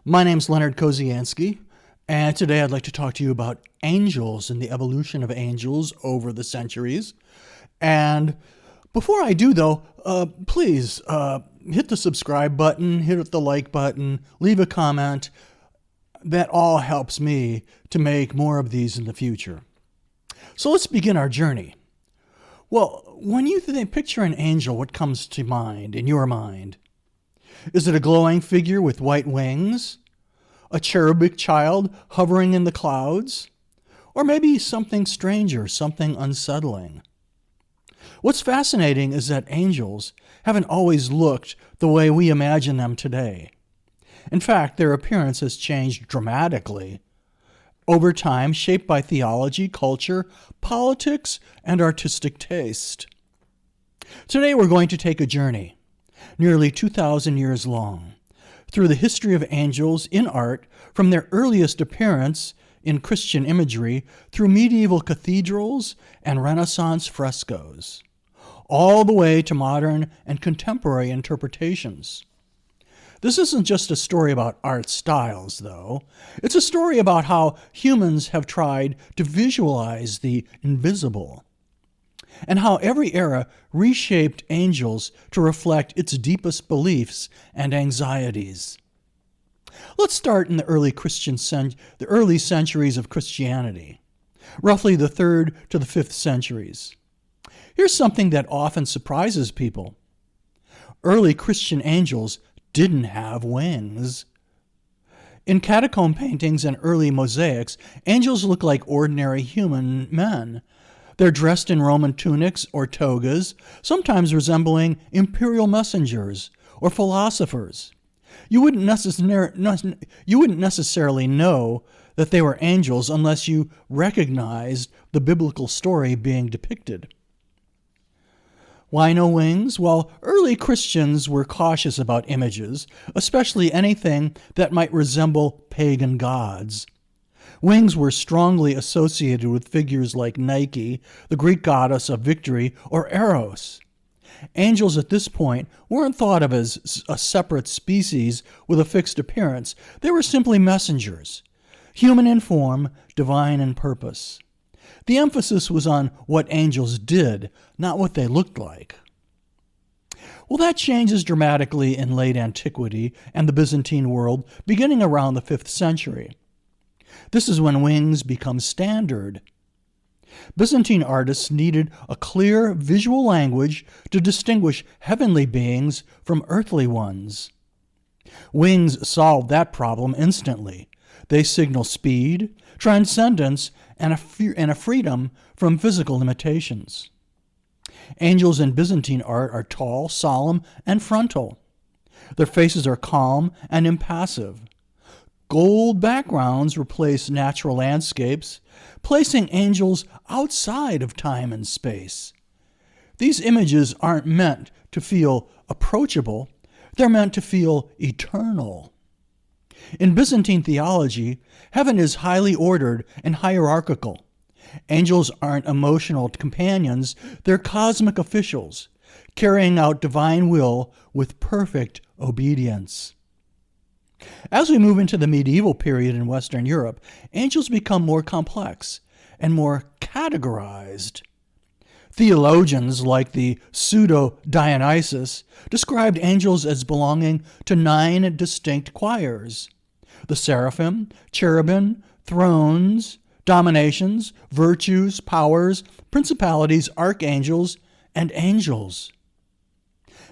My name's Leonard Koziansky, and today I'd like to talk to you about angels and the evolution of angels over the centuries. And before I do, though, please hit the subscribe button, hit the like button, leave a comment. That all helps me to make more of these in the future. So let's begin our journey. Well, when you picture an angel, what comes to mind in your mind? Is it a glowing figure with white wings? A cherubic child hovering in the clouds? Or maybe something stranger, something unsettling? What's fascinating is that angels haven't always looked the way we imagine them today. In fact, their appearance has changed dramatically over time, shaped by theology, culture, politics, and artistic taste. Today we're going to take a journey, nearly 2,000 years long, through the history of angels in art, from their earliest appearance in Christian imagery through medieval cathedrals and Renaissance frescoes, all the way to modern and contemporary interpretations. This isn't just a story about art styles, though. It's a story about how humans have tried to visualize the invisible, and how every era reshaped angels to reflect its deepest beliefs and anxieties. Let's start in the early centuries of Christianity, roughly the 3rd to the 5th centuries. Here's something that often surprises people. Early Christian angels didn't have wings. In catacomb paintings and early mosaics, angels look like ordinary human men. They're dressed in Roman tunics or togas, sometimes resembling imperial messengers or philosophers. You wouldn't necessarily know that they were angels unless you recognized the biblical story being depicted. Why no wings? Well, early Christians were cautious about images, especially anything that might resemble pagan gods. Wings were strongly associated with figures like Nike, the Greek goddess of victory, or Eros. Angels at this point weren't thought of as a separate species with a fixed appearance. They were simply messengers, human in form, divine in purpose. The emphasis was on what angels did, not what they looked like. Well, that changes dramatically in late antiquity and the Byzantine world, beginning around the 5th century. This is when wings become standard. Byzantine artists needed a clear visual language to distinguish heavenly beings from earthly ones. Wings solved that problem instantly. They signal speed, transcendence, and a freedom from physical limitations. Angels in Byzantine art are tall, solemn, and frontal. Their faces are calm and impassive. Gold backgrounds replace natural landscapes, placing angels outside of time and space. These images aren't meant to feel approachable, they're meant to feel eternal. In Byzantine theology, heaven is highly ordered and hierarchical. Angels aren't emotional companions, they're cosmic officials, carrying out divine will with perfect obedience. As we move into the medieval period in Western Europe, angels become more complex and more categorized. Theologians like the Pseudo-Dionysius described angels as belonging to 9 distinct choirs: the seraphim, cherubim, thrones, dominations, virtues, powers, principalities, archangels, and angels.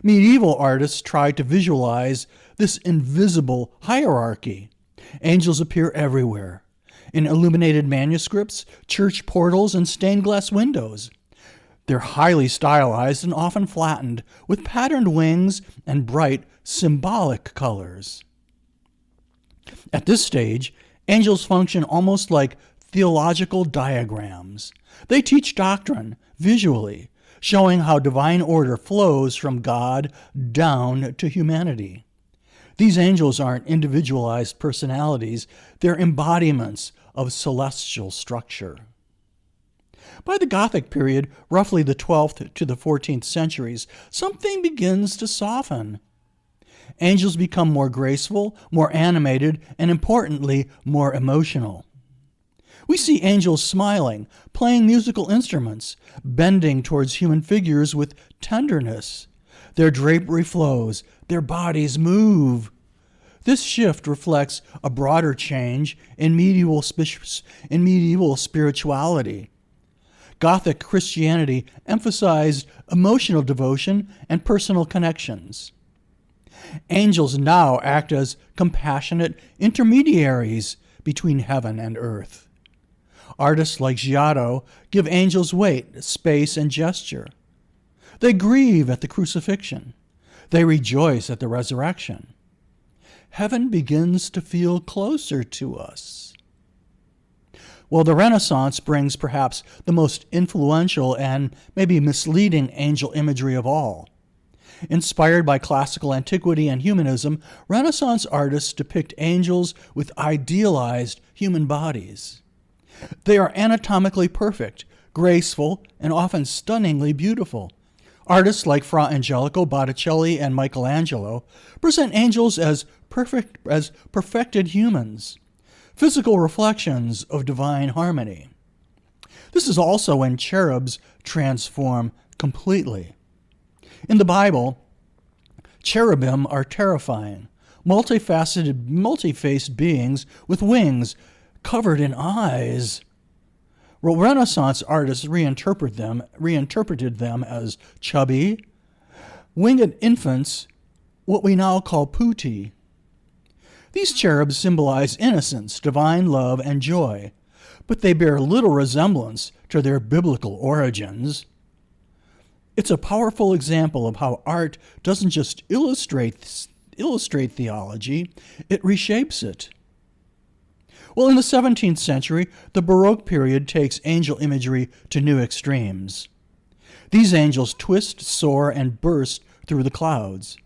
Medieval artists tried to visualize this invisible hierarchy. Angels appear everywhere, in illuminated manuscripts, church portals, and stained glass windows. They're highly stylized and often flattened, with patterned wings and bright, symbolic colors. At this stage, angels function almost like theological diagrams. They teach doctrine visually, showing how divine order flows from God down to humanity. These angels aren't individualized personalities, they're embodiments of celestial structure. By the Gothic period, roughly the 12th to the 14th centuries, something begins to soften. Angels become more graceful, more animated, and importantly, more emotional. We see angels smiling, playing musical instruments, bending towards human figures with tenderness. Their drapery flows, their bodies move. This shift reflects a broader change in medieval spirituality. Gothic Christianity emphasized emotional devotion and personal connections. Angels now act as compassionate intermediaries between heaven and earth. Artists like Giotto give angels weight, space, and gesture. They grieve at the crucifixion. They rejoice at the resurrection. Heaven begins to feel closer to us. Well, the Renaissance brings perhaps the most influential and maybe misleading angel imagery of all. Inspired by classical antiquity and humanism, Renaissance artists depict angels with idealized human bodies. They are anatomically perfect, graceful, and often stunningly beautiful. Artists like Fra Angelico, Botticelli, and Michelangelo present angels as perfected humans, physical reflections of divine harmony. This is also when cherubs transform completely. In the Bible, cherubim are terrifying, multi-faced beings with wings covered in eyes. Well, Renaissance artists reinterpreted them as chubby, winged infants, what we now call putti. These cherubs symbolize innocence, divine love, and joy, but they bear little resemblance to their biblical origins. It's a powerful example of how art doesn't just illustrate theology, it reshapes it. Well, in the 17th century, the Baroque period takes angel imagery to new extremes. These angels twist, soar, and burst through the clouds.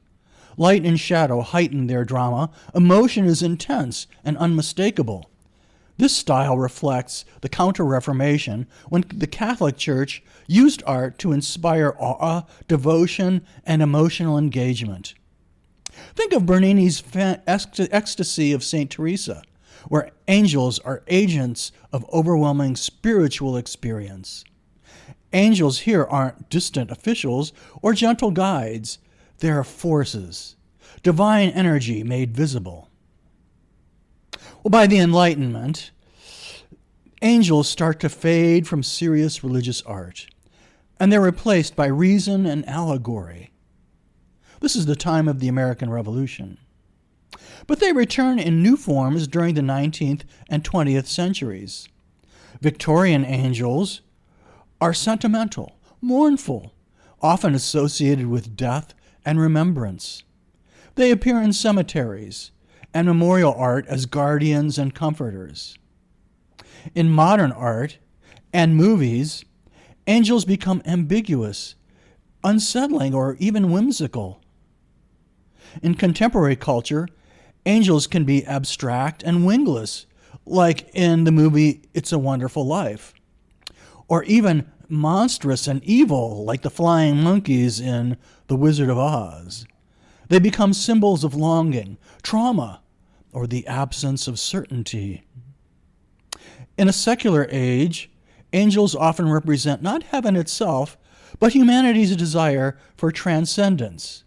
Light and shadow heighten their drama. Emotion is intense and unmistakable. This style reflects the Counter-Reformation, when the Catholic Church used art to inspire awe, devotion, and emotional engagement. Think of Bernini's Ecstasy of St. Teresa, where angels are agents of overwhelming spiritual experience. Angels here aren't distant officials or gentle guides. They are forces, divine energy made visible. Well, by the Enlightenment, angels start to fade from serious religious art, and they're replaced by reason and allegory. This is the time of the American Revolution. But they return in new forms during the 19th and 20th centuries. Victorian angels are sentimental, mournful, often associated with death and remembrance. They appear in cemeteries and memorial art as guardians and comforters. In modern art and movies, angels become ambiguous, unsettling, or even whimsical. In contemporary culture, angels can be abstract and wingless, like in the movie It's a Wonderful Life, or even monstrous and evil, like the flying monkeys in The Wizard of Oz. They become symbols of longing, trauma, or the absence of certainty. In a secular age, angels often represent not heaven itself, but humanity's desire for transcendence,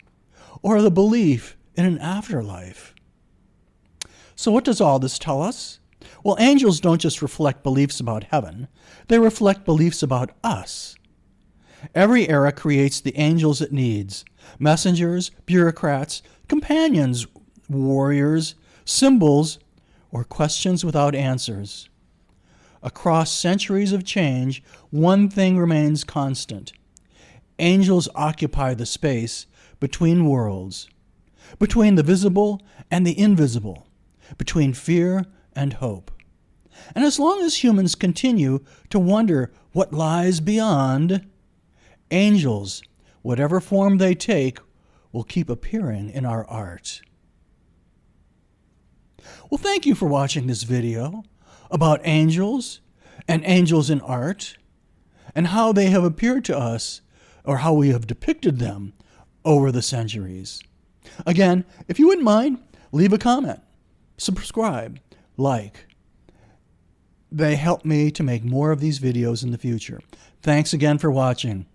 or the belief in an afterlife. So what does all this tell us? Well, angels don't just reflect beliefs about heaven, they reflect beliefs about us. Every era creates the angels it needs: messengers, bureaucrats, companions, warriors, symbols, or questions without answers. Across centuries of change, one thing remains constant. Angels occupy the space between worlds, between the visible and the invisible, between fear and hope. And as long as humans continue to wonder what lies beyond, angels, whatever form they take, will keep appearing in our art. Well, thank you for watching this video about angels and angels in art and how they have appeared to us, or how we have depicted them over the centuries. Again, if you wouldn't mind, leave a comment, subscribe, like. They help me to make more of these videos in the future. Thanks again for watching.